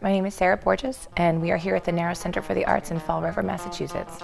My name is Sarah Borges, and we are here at the Narrow Center for the Arts in Fall River, Massachusetts.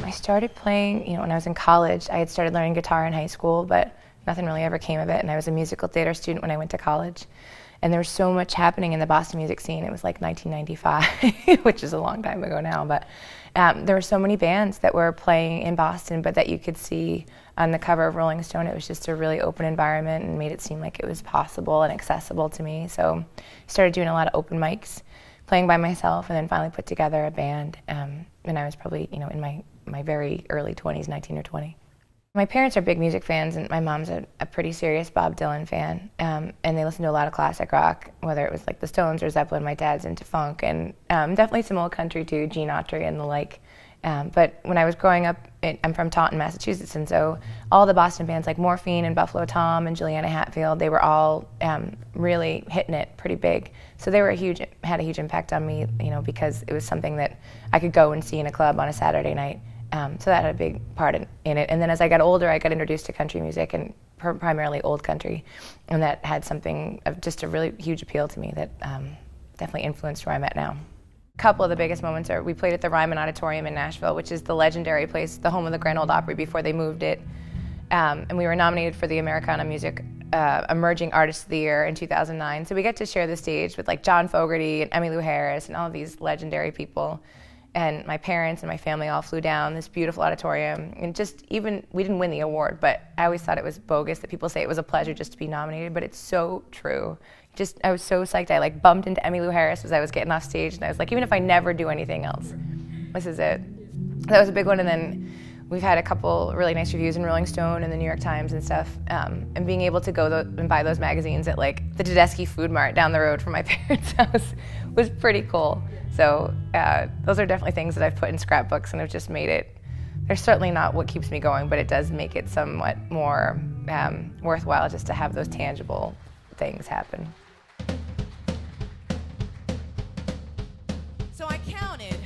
I started playing, when I was in college. I had started learning guitar in high school, but nothing really ever came of it. And I was a musical theater student when I went to college. And there was so much happening in the Boston music scene. It was like 1995, which is a long time ago now. But there were so many bands that were playing in Boston, but that you could see on the cover of Rolling Stone. It was just a really open environment and made it seem like it was possible and accessible to me. So I started doing a lot of open mics, playing by myself, and then finally put together a band. And I was probably, in my very early 20s, 19 or 20. My parents are big music fans, and my mom's a pretty serious Bob Dylan fan, and they listen to a lot of classic rock, whether it was like the Stones or Zeppelin. My dad's into funk, and definitely some old country too, Gene Autry and the like. But when I was growing up, I'm from Taunton, Massachusetts, and so all the Boston bands like Morphine and Buffalo Tom and Juliana Hatfield, they were all really hitting it pretty big. So they were had a huge impact on me, because it was something that I could go and see in a club on a Saturday night. So that had a big part in it. And then as I got older, I got introduced to country music, and primarily old country, and that had something of just a really huge appeal to me that definitely influenced where I'm at now. A couple of the biggest moments are we played at the Raynham Auditorium in Nashville, which is the legendary place, the home of the Grand Ole Opry before they moved it. And we were nominated for the Americana Music Emerging Artist of the Year in 2009. So we get to share the stage with like John Fogerty and Emmylou Harris and all of these legendary people. And my parents and my family all flew down this beautiful auditorium. And we didn't win the award, but I always thought it was bogus that people say it was a pleasure just to be nominated, but it's so true. I was so psyched. I bumped into Emmylou Harris as I was getting off stage, and I was like, even if I never do anything else, this is it. That was a big one. And then we've had a couple really nice reviews in Rolling Stone and the New York Times and stuff. And being able to go and buy those magazines at the Tedeschi Food Mart down the road from my parents' house was pretty cool. So those are definitely things that I've put in scrapbooks and have just made it. They're certainly not what keeps me going, but it does make it somewhat more worthwhile just to have those tangible things happen. So I counted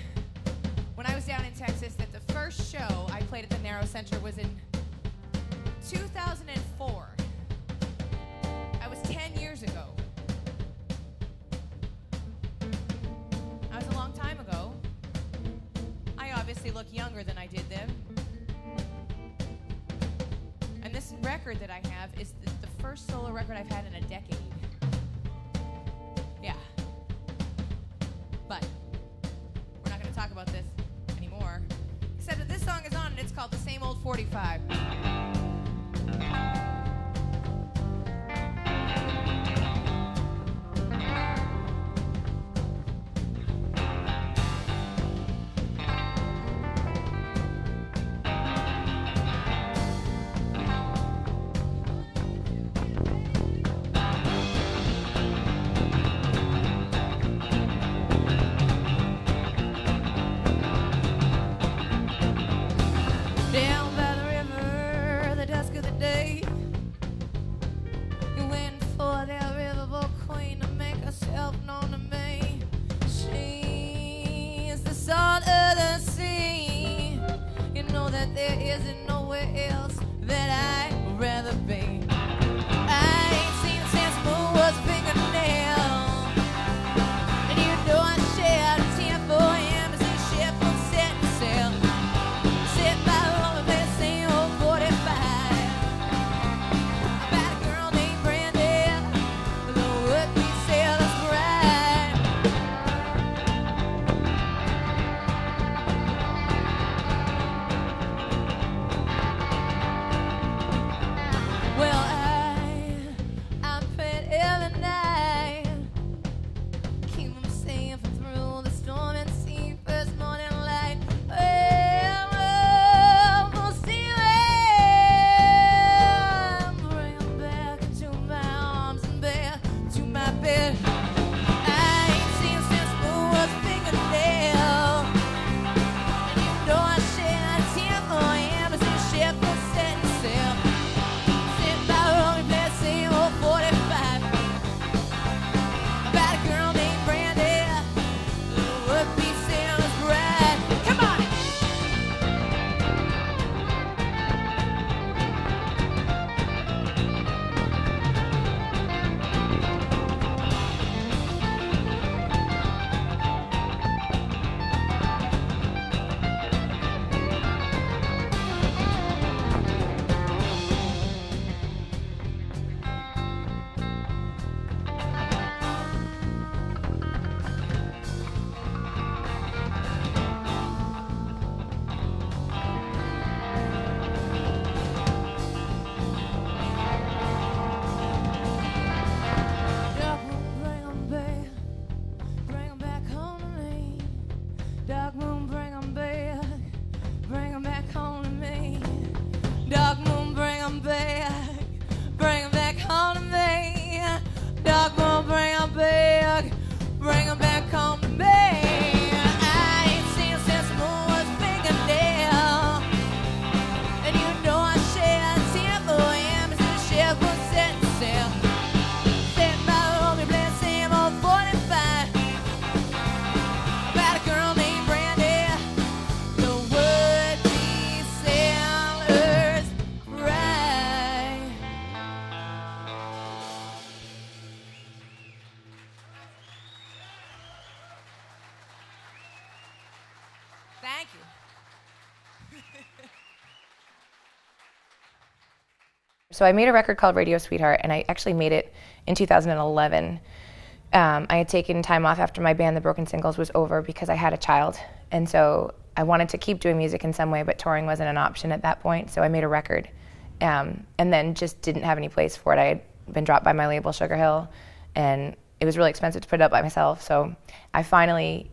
when I was down in Texas that the first show I played at the Narrow Center was in 2004. That was 10 years ago. That was a long time ago. I obviously look younger than I did then. this record that I have is the first solo record I've had in a decade. Yeah. But we're not going to talk about this anymore. Except that this song is on and it's called The Same Old 45. Down by the river, the dusk of the day, you went for that riverboat queen to make herself known to me. She is the salt of the sea. You know that there isn't nowhere else that I'd rather be. I ain't seen since Moon was a fingernail, and you know I shared a 10 for him as a ship was setting sail. Sit by the place, same old 45. About a girl named Brandy, the would-be sailor's bride. Well, I'm praying every night, keep 'em safe through the storm and sea, first morning light. Well, we'll see when bring 'em back into my arms and back to my bed. I ain't seen since Moon was a fingernail, and you know I shed a tear for him as the ship was setting sail. Sit by the lonely place, same old 45. About a girl named Brandy, the would-be sailor's bride. Come on! Bring 'em back home to me. Dark moon, bring 'em back, bring 'em back home to me. Dark moon, bring 'em back, bring 'em back home to me. Dark moon, bring 'em back, bring 'em back home to me. I ain't seen since Moon was a fingernail, and you know I shed a tear for him as the ship was setting sail. Sit by the lonely place, same old 45. About a girl named Brandy, the would-be sailor's bride. Thank you. So I made a record called Radio Sweetheart, and I actually made it in 2011. I had taken time off after my band, The Broken Singles, was over because I had a child. And so I wanted to keep doing music in some way, but touring wasn't an option at that point, so I made a record. And then just didn't have any place for it. I had been dropped by my label, Sugar Hill, and it was really expensive to put it up by myself. So I finally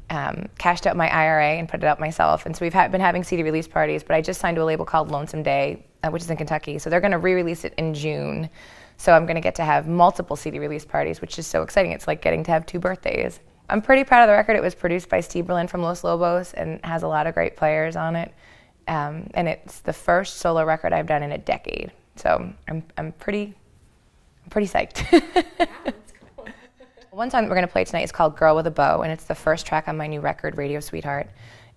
cashed out my IRA and put it up myself. And so we've been having CD release parties, but I just signed to a label called Lonesome Day, which is in Kentucky. So they're going to re-release it in June. So I'm going to get to have multiple CD release parties, which is so exciting. It's like getting to have 2 birthdays. I'm pretty proud of the record. It was produced by Steve Berlin from Los Lobos and has a lot of great players on it. And it's the first solo record I've done in a decade. So I'm pretty psyched. Yeah, that's cool. One song that we're going to play tonight is called Girl with a Bow, and it's the first track on my new record, Radio Sweetheart.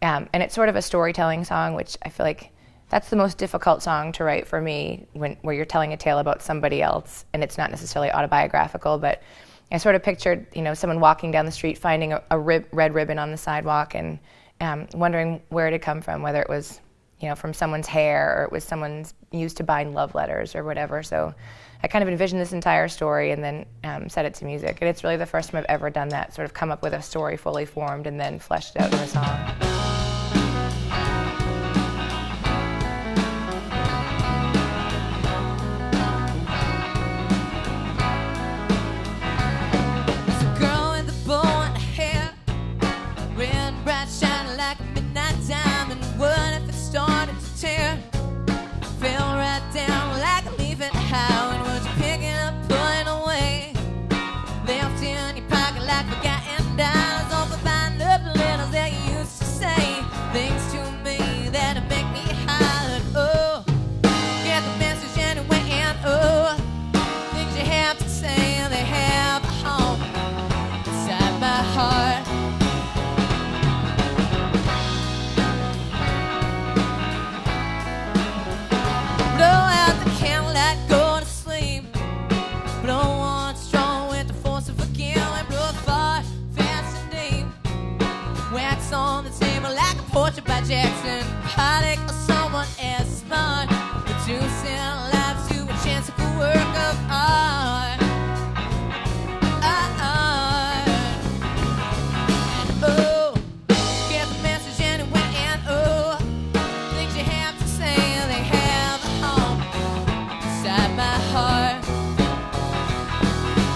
And it's sort of a storytelling song, which I feel like that's the most difficult song to write for me, where you're telling a tale about somebody else, and it's not necessarily autobiographical, but I sort of pictured, someone walking down the street, finding a red ribbon on the sidewalk, and wondering where it had come from, whether it was, from someone's hair, or it was someone's used to bind love letters or whatever. So I kind of envisioned this entire story and then set it to music. And it's really the first time I've ever done that, sort of come up with a story fully formed and then fleshed it out in a song. Jackson, Pollock, or someone as smart, reducing lives to a chance of a work of art. And oh, get the message anyway, and oh, things you have to say, they have a home inside my heart.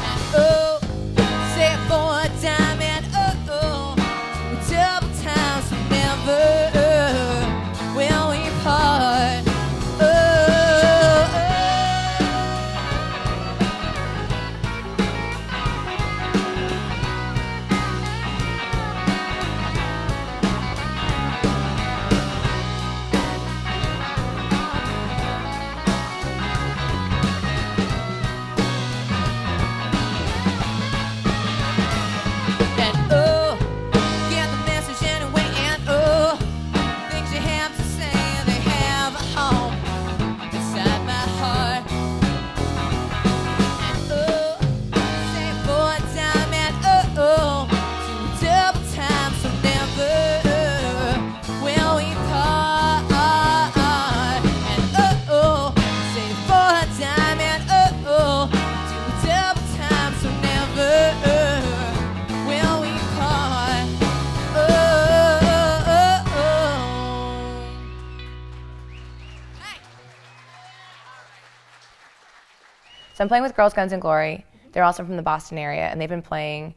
And oh, say it for a dime, and oh, double time, so never will we part. And oh, get the message anyway, and oh, things you have to say, they have a home inside my heart. And oh, say it for a dime, and oh, two double time, so never will we part. And oh, say it for a dime, and oh, two double time, so never will we part. So I'm playing with Girls, Guns, and Glory. They're also from the Boston area, and they've been playing,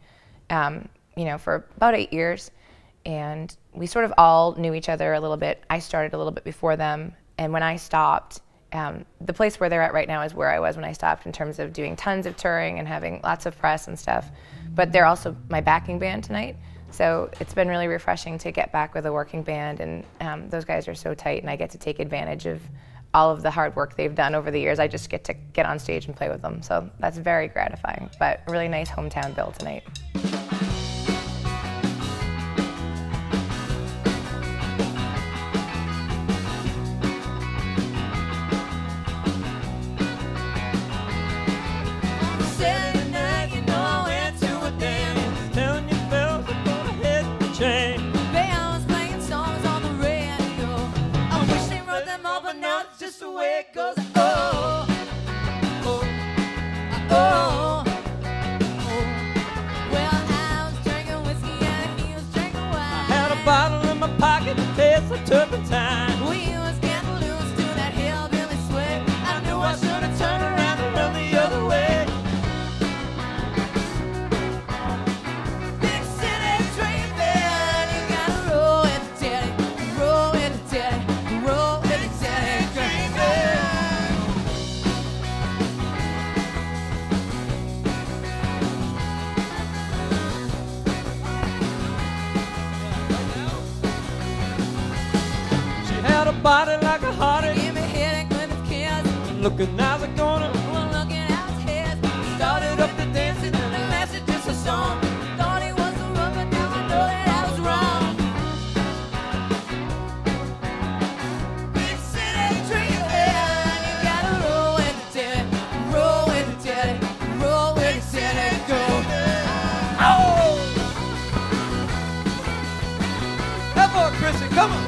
for about 8 years. And we sort of all knew each other a little bit. I started a little bit before them, and when I stopped, the place where they're at right now is where I was when I stopped in terms of doing tons of touring and having lots of press and stuff. But they're also my backing band tonight. So it's been really refreshing to get back with a working band, and those guys are so tight, and I get to take advantage of all of the hard work they've done over the years. I just get to get on stage and play with them. So that's very gratifying, but a really nice hometown bill tonight. Saturday night, you know I went to a dance, telling you fellas I'm gonna hit the chain. Band was playing songs on the radio. I wish they wrote them all, but now it's just the way it goes. Oh, oh, oh, oh. Well, I was drinking whiskey and he was drinking wine. I had a bottle in my pocket to taste the turpentine. We was getting loose to that hillbilly sway. I knew I should have turned around and run the other way. Big city dreaming, you gotta roll with the daddy, roll with the daddy, roll with the daddy dreaming. She had a body like a heartache, give me a headache with a kiss. Looking as a gonna, well, looking at his head. Started up the dancing, and the message is a song. Thought he was a run, but now I know that I was wrong. Big city dreaming, you gotta roll with the daddy, roll with the daddy, roll with the daddy, go. Oh! Come on, Chrissy, come on.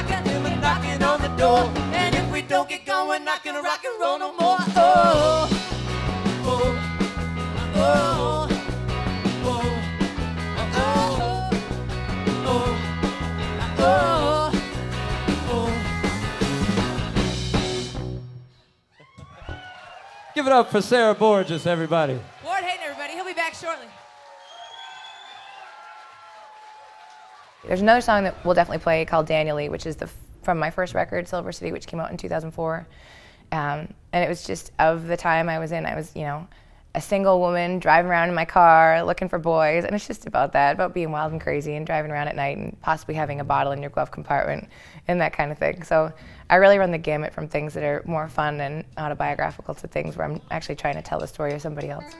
I can hear me knocking on the door. And if we don't get going, we're not gonna rock and roll no more. Oh, oh, oh, oh, oh, oh, oh, oh. Give it up for Sarah Borges, everybody. Ward Hayden, everybody. He'll be back shortly. There's another song that we'll definitely play called Daniel Lee, which is from my first record, Silver City, which came out in 2004. And it was just of the time I was in. I was, you know, a single woman driving around in my car looking for boys. And it's just about that, about being wild and crazy and driving around at night and possibly having a bottle in your glove compartment and that kind of thing. So I really run the gamut from things that are more fun and autobiographical to things where I'm actually trying to tell the story of somebody else.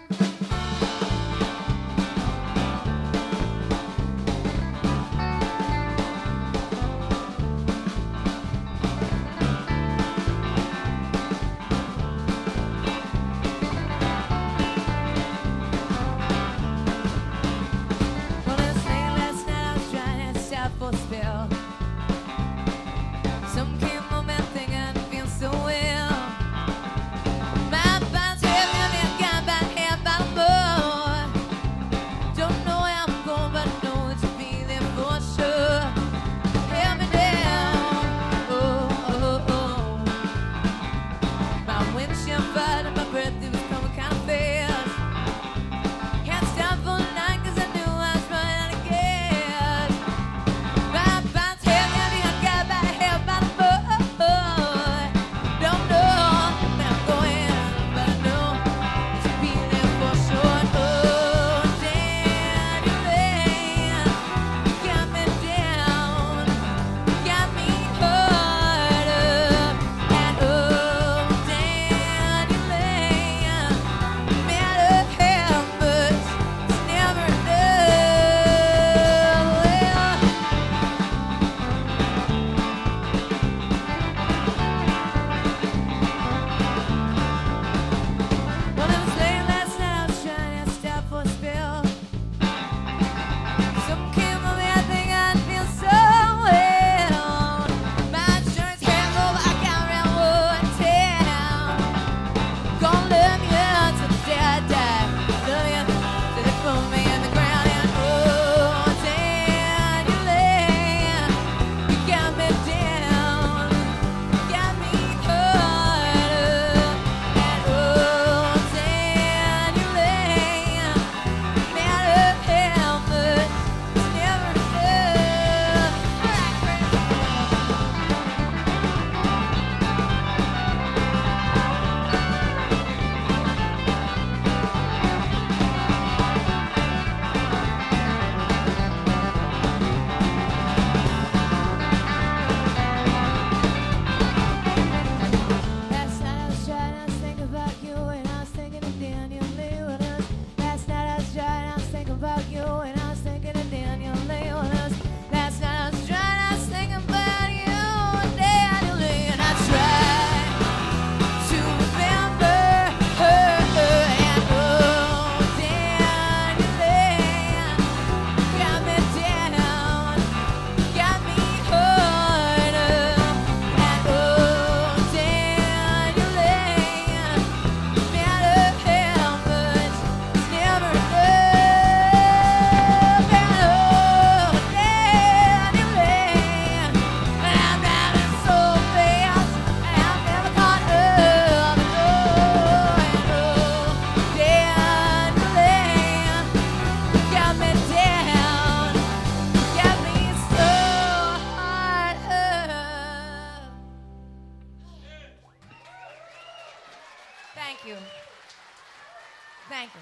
Thank you.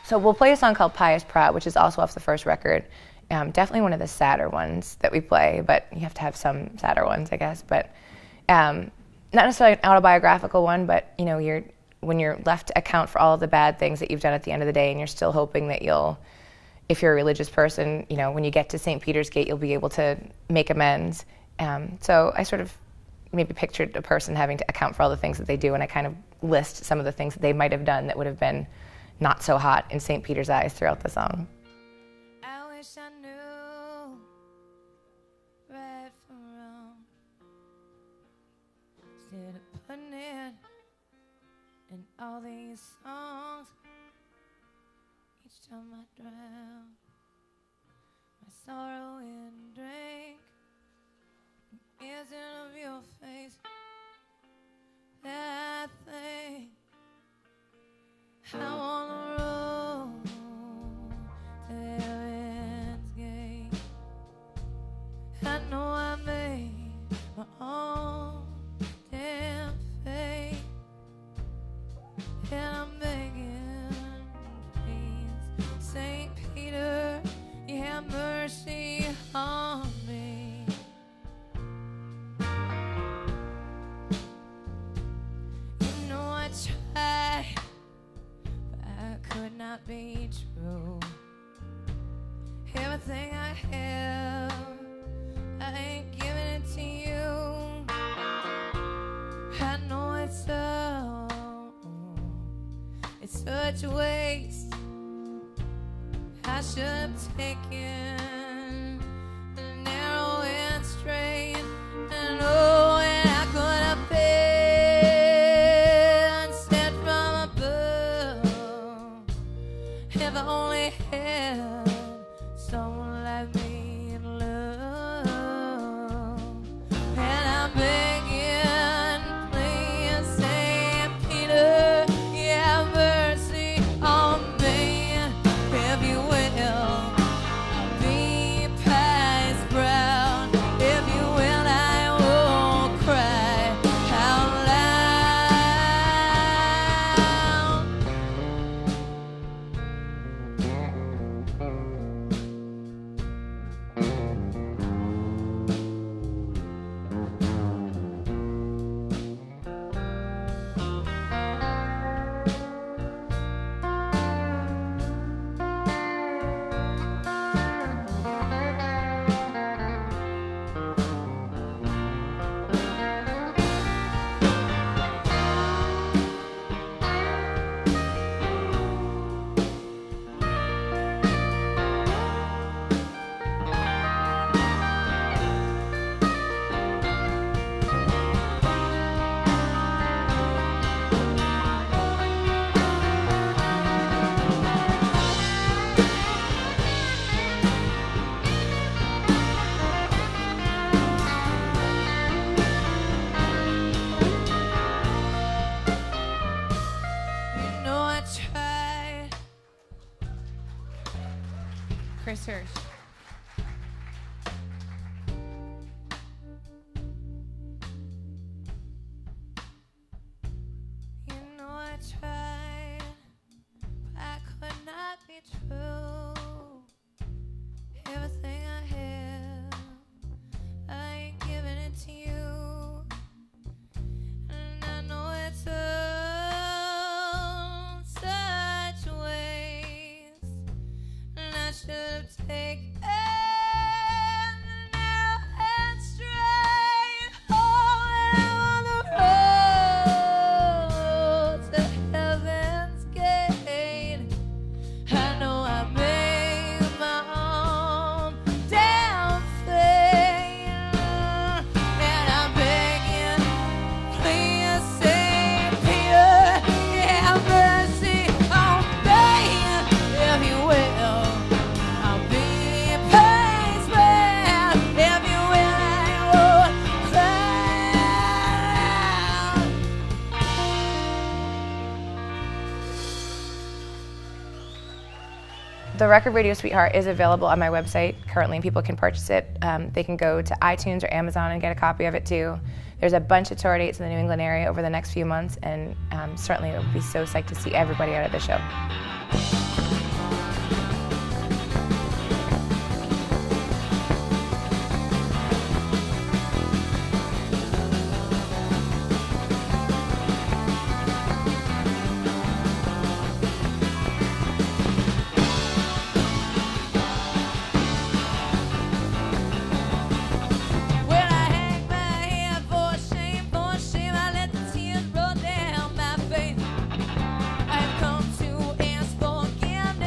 So we'll play a song called Pious Pratt, which is also off the first record. Definitely one of the sadder ones that we play, but you have to have some sadder ones, I guess. But not necessarily an autobiographical one, but you know, when you're left to account for all of the bad things that you've done at the end of the day, and you're still hoping that you'll, if you're a religious person, you know, when you get to St. Peter's Gate, you'll be able to make amends. So I sort of maybe pictured a person having to account for all the things that they do, and I kind of list some of the things that they might have done that would have been not so hot in St. Peter's eyes throughout the song. I wish I knew right from wrong. did put it in all these songs. Each time I drown my sorrow in drink, isn't of your face that I think. I'm on the road to heaven's gate. I know I made my own damn fate, and I'm begging, please, St. Peter, you have mercy on me. You know I tried, but I could not be true. Everything I have, I ain't giving it to you. I know it's such a waste. I should have taken the narrow and straight, and oh, and I could have been sent from above if I only had someone like me in love. And I'm begging, please, St. Peter, you have mercy on me, if you will. I'll be Pious Pratt, if you will. I won't cry out Chris Hirsch. You know I tried, but I could not be true. Everything I have, I ain't giving it to you. And I know it's all such a waste, and I should have taken the narrow and straight. Oh, and I'm on the road to heaven's gate. I know I made my own damn fate, and I'm begging, please, St. Peter, have mercy on me, if you will. I'll be Pious Pratt, if you will. I won't cry. The record Radio Sweetheart is available on my website currently, and people can purchase it. They can go to iTunes or Amazon and get a copy of it too. There's a bunch of tour dates in the New England area over the next few months, and certainly it would be so psyched to see everybody out at the show. When I hang my head for shame, I let the tears roll down my face. I've come to ask forgiveness.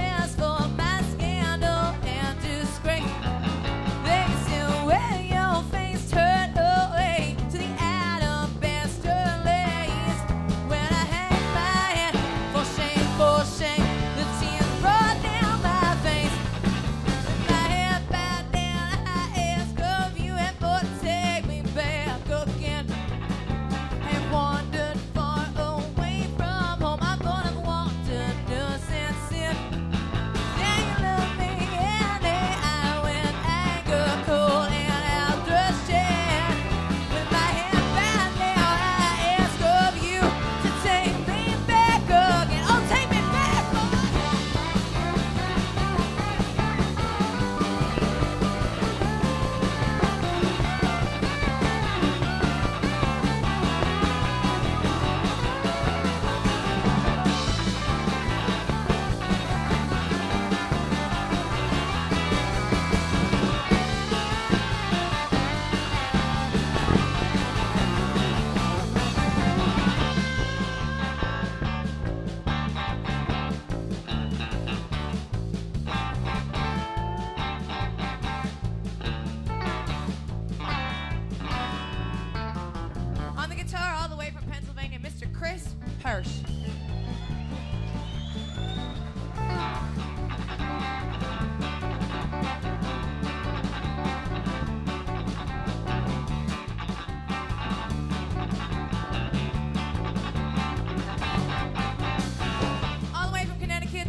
march.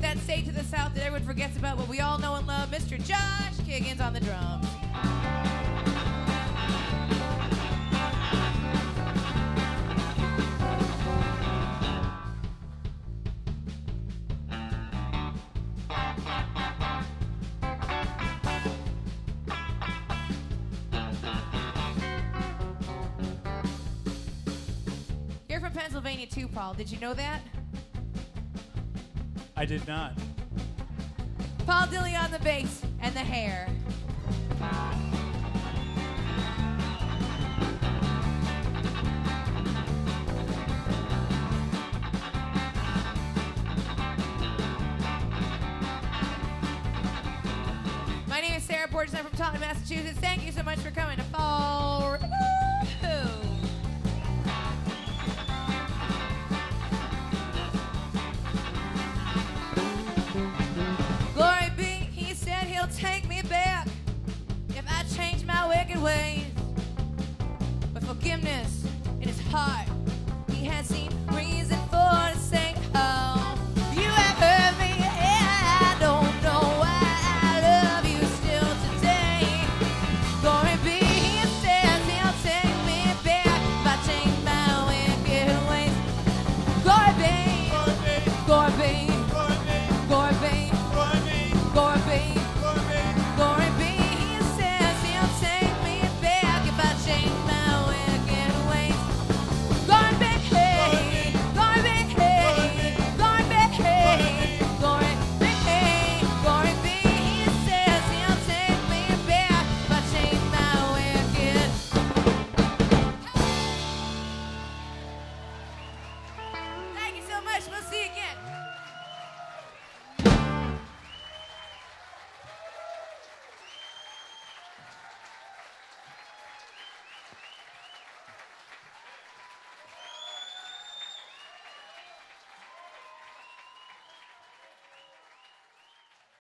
That state to the south that everyone forgets about, but we all know and love, Mr. Josh Kiggins on the drums. You're from Pennsylvania too, Paul. Did you know that? I did not. Paul Dilly on the bass and the hair. My name is Sarah Borges. I'm from Taunton, Massachusetts. Thank you so much for coming to Fall